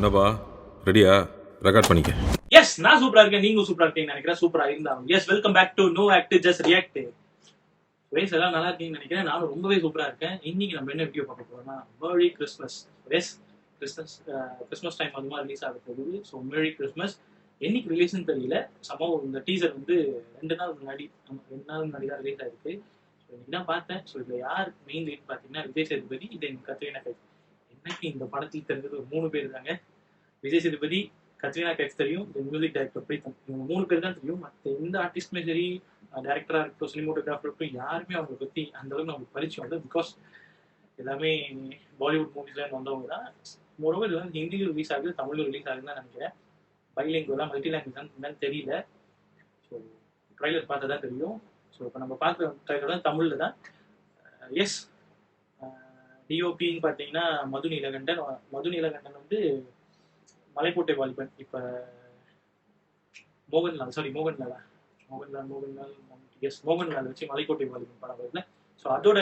என்னப்பா ரெடியா? ரெக்கார்ட் பண்ணிக்க. எஸ், நான் சூப்பரா இருக்கேன், நீங்க சூப்பரா இருக்கீங்கன்னு நினைக்கிறேன். சூப்பரா இருந்தாலும் yes, welcome back to no act just react. வயசு எல்லாம் நல்லா இருக்கீங்கன்னு நினைக்கிறேன். நானும் ரொம்பவே சூப்பரா இருக்கேன். இன்னைக்கு நம்ம என்ன வீடியோ பார்க்க போறோம்னா merry Christmas. Yes, Christmas time அதுமா ரிலீஸ் ஆக போகுது. ஸோ மேரி கிறிஸ்மஸ் என்னைக்கு ரிலீஸ்னு தெரியல. சம்பவம் இந்த டீசர் வந்து 2 நாள் முன்னாடி தான் ரிலீஸ் ஆயிருக்கு. ஸோ இன்னைக்கு தான் பார்த்தேன். ஸோ இதுல யார் மெயின் லீட் பார்த்தீங்கன்னா விஜய் சேதுபதி, தென் கத்ரீனா கைஃப். எனக்கு இந்த படத்தில் தெரிஞ்சது ஒரு 3 பேர் தாங்க. விஜய் சேதுபதி, கத்ரீனா கைஃப் தெரியும், மியூசிக் டைரக்டர் பிரீத்தம். இவங்க 3 பேர் தான் தெரியும். மற்ற எந்த ஆர்டிஸ்டுமே சரி, டேரக்டரா இருக்கட்டும், சினிமோட்டோகிராஃபர் இருக்கட்டும், யாருமே அவங்களை பத்தி அந்த அளவுக்கு நமக்கு பரிச்சயம் இல்லை. பிகாஸ் எல்லாமே பாலிவுட் மூவிஸ்ல வந்தவங்க தான். மொரோவர் இது வந்து ஹிந்தியும் ரிலீஸ் ஆகுது, தமிழும் ரிலீஸ் ஆகுதுன்னு தான் நினைக்கிறேன். பைலிங்குவலா மல்டி லாங்குவேஜ் தான் தெரியல. ஸோ ட்ரைலர் பார்த்தா தான் தெரியும். ஸோ இப்போ நம்ம பார்க்குற ட்ரைலர் தான் தமிழில் தான். எஸ், டிஓபின்னு பார்த்தீங்கன்னா மது நீலகண்டன் வந்து மலைக்கோட்டை வாலிபன். இப்போ மோகன்லால் வச்சு மலைக்கோட்டை வாலிபன் படம் வருதுல. ஸோ அதோட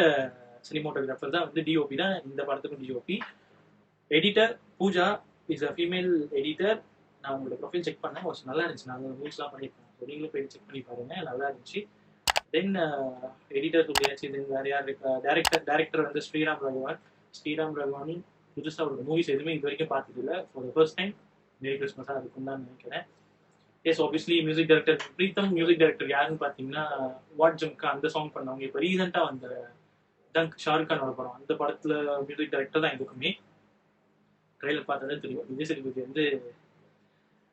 சினிமோட்டோகிராஃபர் தான் வந்து டிஓபி தான் இந்த படத்துக்கும் DOP. Editor Pooja is a female editor. நான் உங்களோட ப்ரொஃபைல் செக் பண்ணேன், கொஞ்சம் நல்லா இருந்துச்சு. நான் மூவிஸ்லாம் பண்ணியிருக்கேன். ஸோ நீங்களும் போய் செக் பண்ணி பாருங்க, நல்லா இருந்துச்சு. தென் எடிட்டர் சொல்லியாச்சு. தென் வேறு யார் இருக்கா? டேரக்டர் வந்து ஸ்ரீராம் ரகுவானி. புதுசாக அவரோட மூவிஸ் எதுவுமே இது வரைக்கும் பார்த்தது இல்லை. For the first time merry கிறிஸ்மஸாக இருக்குன்னு தான் நினைக்கிறேன். Yes, obviously music director Pritam. Music director யாருன்னு பார்த்தீங்கன்னா வாட் ஜம்கா அந்த சாங் பண்ணவங்க. இப்போ ரீசெண்டாக வந்த டங்க் ஷாருக் கானோட படம், அந்த படத்தில் மியூசிக் டைரக்டர் தான் எதுக்குமே. ட்ரெயிலர் பார்த்ததே தெரியும். விஜய் சேதுபதி வந்து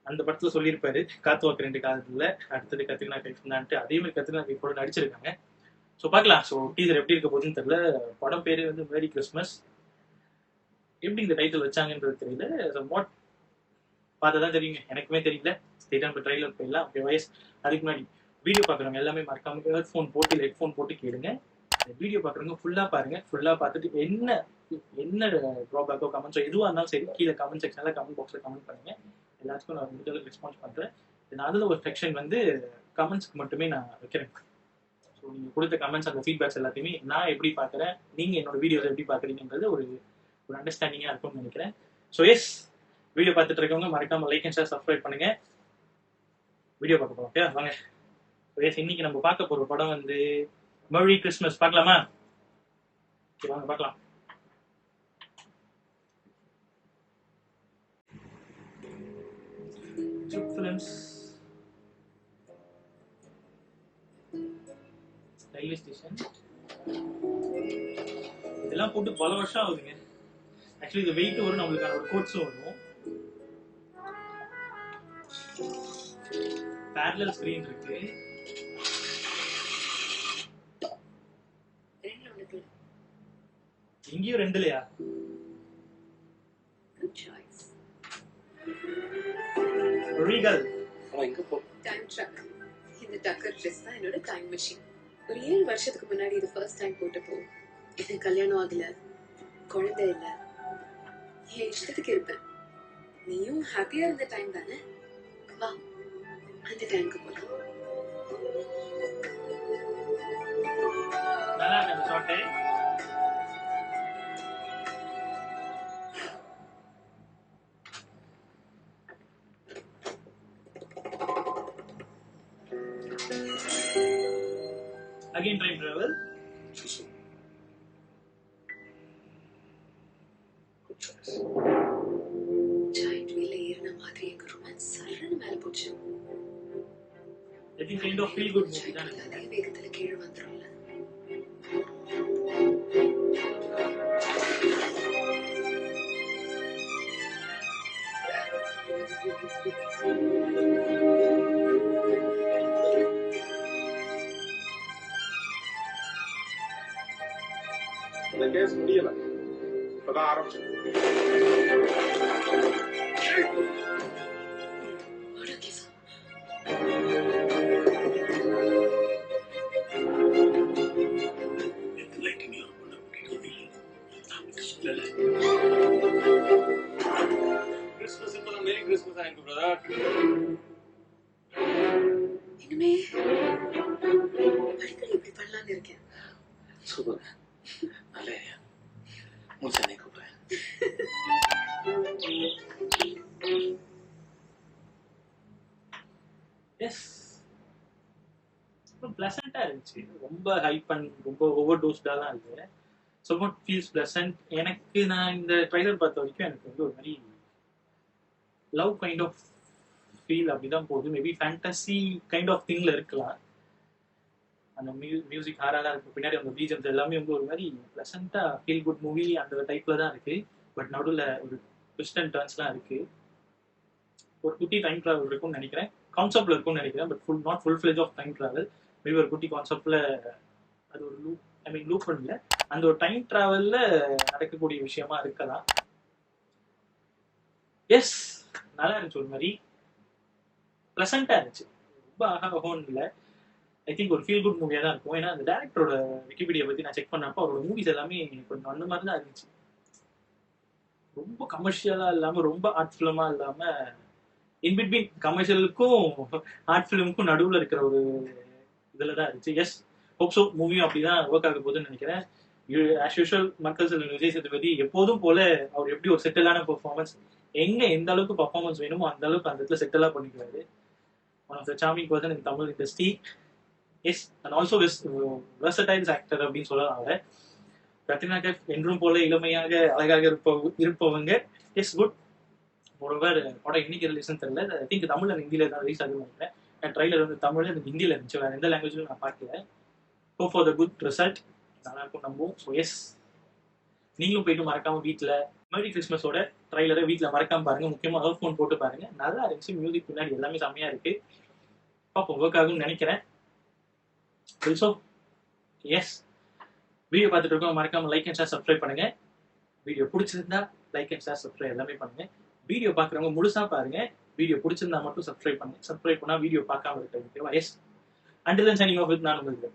அந்த படத்தில் சொல்லியிருப்பாரு, காத்து வாக்கு 2 காலத்தில் அடுத்தது கத்ரீனா கைஃப் தான்ட்டு. அதே மாதிரி கத்ரீனா கைஃப் கூட நடிச்சிருக்காங்க. ஸோ பார்க்கலாம். ஸோ டீசர் எப்படி இருக்க போகுதுன்னு தெரியல. படம் பேரு வந்து மேரி கிறிஸ்மஸ். எப்படி இந்த டைட்டில் வச்சாங்கன்றது தெரியல. ஸோ வாட் பார்த்தா தான் தெரியுங்க. எனக்குமே தெரியல. ஸ்டேட் நம்ம ட்ரைலர் போயிடலாம். ஓகே வயஸ், அதுக்கு முன்னாடி வீடியோ பார்க்குறவங்க எல்லாமே மறக்காம ஹெட்ஃபோன் போட்டு கேளுங்க. வீடியோ பார்க்குறவங்க ஃபுல்லாக பாருங்க. ஃபுல்லாக பார்த்துட்டு என்ன ட்ராபேக்கோ கமெண்ட்ஸோ எதுவாக இருந்தாலும் சரி, கீழே கமெண்ட் செக்ஷனில் கமெண்ட் பாக்ஸில் கமெண்ட் பண்ணுங்க. எல்லாத்துக்கும் நான் முடிஞ்ச அளவுக்கு ரெஸ்பான்ஸ் பண்ணுறேன். நான் அதில் ஒரு செக்ஷன் வந்து கமெண்ட்ஸ்க்கு மட்டுமே நான் வைக்கிறேன். ஸோ நீங்கள் கொடுத்த கமெண்ட்ஸ், அந்த ஃபீட்பேக்ஸ் எல்லாத்தையுமே நான் எப்படி பார்க்குறேன், நீங்கள் என்னோட வீடியோஸ் எப்படி பார்க்குறீங்கன்றது ஒரு அண்டர்ஸ்டாண்டிங்காக இருக்கும்னு நினைக்கிறேன். ஸோ எஸ், வீடியோ பார்த்துட்டு இருக்கவங்க மறக்காம லைக் அண்ட் ஷேர், சப்ஸ்கிரைப் பண்ணுங்க. வீடியோ பார்க்க போறோம். ஓகே வாங்க. எஸ், இன்னைக்கு நம்ம பார்க்க போற படம் வந்து மேரி கிறிஸ்மஸ். பார்க்கலாமா? ஓகே வாங்க பார்க்கலாம். ஃபிலிம்ஸ் ரயில்வே ஸ்டேஷன் இதெல்லாம் போட்டு பல வருஷம் ஆகுதுங்க. ஆக்சுவலி இது வெயிட் வரும், நம்மளுக்கான ஒரு கோட்ஸும் வரும். parallel screen இருக்கு. இங்கேயும் 2லயா? ரீகல் எங்க போ? டைம் ட்ரக். இந்த டக்கர் ட்ரெஸ் தான் என்னோட டைம் மெஷின். ஒரு 7 வருஷத்துக்கு முன்னாடி இது ஃபர்ஸ்ட் டைம் போட்டப்போ இது கல்யாணம் ஆகல, குழந்தை இல்ல, என் இஷ்டத்துக்கு இருப்பேன். நீயும் ஹாப்பியா இருந்த டைம் தானே? வா, அந்த டைம்க்கு போலாம். நல்லா இருக்கு அந்த shot. Again time travel. Giant wheel ஏறின மாதிரி எங்க ரொமான்ஸ் சரண மேல போச்சு. I think kind of feel good movie தான். அதே வேகத்துல கீழே வந்துரும்ல. இந்த கேஸ் முடியல, இப்பதான் ஆரம்பிச்சு. கிறிஸ்மஸ் இப்பதான் மேரி கிறிஸ்மஸ் ஆயிருக்கு பிரதர். இனிமே அடிக்கடி இப்படி பண்ணலான்னு இருக்கேன். சூப்பர், நல்ல ஐடியா. முன் சென்னை கூப்பிடுறேன். எஸ், பிளசண்டா இருந்துச்சு. ரொம்ப ஹைப் அண்ட் ரொம்ப ஓவர் டோஸ்டாலாம் இல்லை. So feels pleasant. எனக்கு நான் இந்த ட்ரைலர் பார்த்த வரைக்கும் எனக்கு வந்து ஒரு மாதிரி லவ் கைண்ட் ஆஃப் ஃபீல் அப்படிதான் போகுது. மேபி ஃபேண்டசி கைண்ட் ஆஃப் திங்ல இருக்கலாம். அந்த மியூசிக் ஹாராலாம் இருக்கு, பின்னாடி அந்த பீஜம்ஸ் எல்லாமே வந்து ஒரு மாதிரி பிளசண்டா ஃபீல் குட் மூவி அந்த டைப்ல தான் இருக்கு. பட் நடுவில் ஒரு ட்விஸ்ட் அண்ட் டர்ன்ஸ்லாம் இருக்கு. ஒரு குட்டி டைம் ட்ராவல் இருக்கும்னு நினைக்கிறேன், கான்செப்ட்ல இருக்கும்னு நினைக்கிறேன். But not full fledge of time travel. Maybe ஒரு குட்டி கான்செப்ட்ல அது ஒரு லூப் பண்ணல, அந்த ஒரு டைம் ட்ராவல்ல நடக்கக்கூடிய விஷயமா இருக்கலாம். எஸ், நல்லா இருந்துச்சு. ஒரு மாதிரி பிளசண்டா இருந்துச்சு. ரொம்ப ஆகாகோன்னு இல்லை. ஐ திங்க் ஒரு ஃபீல் குட் மூவியா தான் இருக்கும். ஏன்னா அந்த டேரக்டரோட விக்கிபீடியா பத்தி நான் செக் பண்ணப்போ அவரோட மூவிஸ் எல்லாமே கொஞ்சம் அந்த மாதிரி தான் இருந்துச்சு. ரொம்ப கமர்ஷியலா இல்லாம, ரொம்ப ஆர்ட் ஃபிலிமா இல்லாம, இன்பிட்வீன் கமர்ஷியலுக்கும் ஆர்ட் ஃபிலிமுக்கும் நடுவில் இருக்கிற ஒரு இதுல தான் இருந்துச்சு. எஸ், ஹோப்ஸோ மூவியும் அப்படிதான் ஒர்க் ஆக போகுதுன்னு நினைக்கிறேன். ஆஸ் யூஷுவல் மக்கள் செல்வன் விஜய் சேதுபதி எப்போதும் போல அவர் எப்படி ஒரு செட்டிலான பெர்ஃபார்மன்ஸ், எங்க எந்த அளவுக்கு பர்ஃபார்மன்ஸ் வேணுமோ அந்த அளவுக்கு அந்த இடத்துல செட்டிலா பண்ணிக்கிறாரு. One of the charming person in Tamil industry. Yes, and also versatiles actor அப்படின்னு சொல்லலாம் அவரை. கத்ரினா கைஃப் என்றும் போல இளமையாக அழகாக இருப்பவங்க. S, good. மோரோவர் படம் இன்னைக்கு ரிலீஸ்னு தெரியல. ஐ திங்க் தமிழ் அண்ட் ஹிந்தியில தான் ரிலீஸ் ஆகுதுன்னு நினைக்கிறேன். ட்ரைலர் வந்து தமிழ் அண்ட் ஹிந்தியில இருந்துச்சு, வேற எந்த லாங்குவேஜ்லும் நான் பார்க்கல. Hope for the good result. நல்லா இருக்கும் நம்புவோம். ஸோ எஸ், நீங்களும் போயிட்டு மறக்காம வீட்டில் மேரி கிறிஸ்மஸோட ட்ரைலரை வீட்டில் மறக்காம பாருங்க. முக்கியமாக ஹெட் ஃபோன் போட்டு பாருங்க. நல்லா இருந்துச்சு. மியூசிக் பின்னாடி எல்லாமே செம்மையா இருக்கு. பார்ப்போம், ஒர்க் ஆகும்னு நினைக்கிறேன். ஆல்சோ எஸ், வீடியோ பார்த்துட்டு இருக்கோம், மறக்காம லைக் அண்ட் ஷேர் சப்ஸ்கிரைப் பண்ணுங்க. வீடியோ பிடிச்சிருந்தா லைக் அண்ட் ஷேர் சப்ஸ்கிரைப் எல்லாமே பண்ணுங்க. வீடியோ பார்க்குறவங்க முழுசா பாருங்க. வீடியோ பிடிச்சிருந்தா மட்டும் சப்ஸ்கிரைப் பண்ணுங்க. சப்ஸ்கிரைப் பண்ணா வீடியோ பார்க்காம இருக்க. Yes, until then signing off with நான் உங்களுக்கு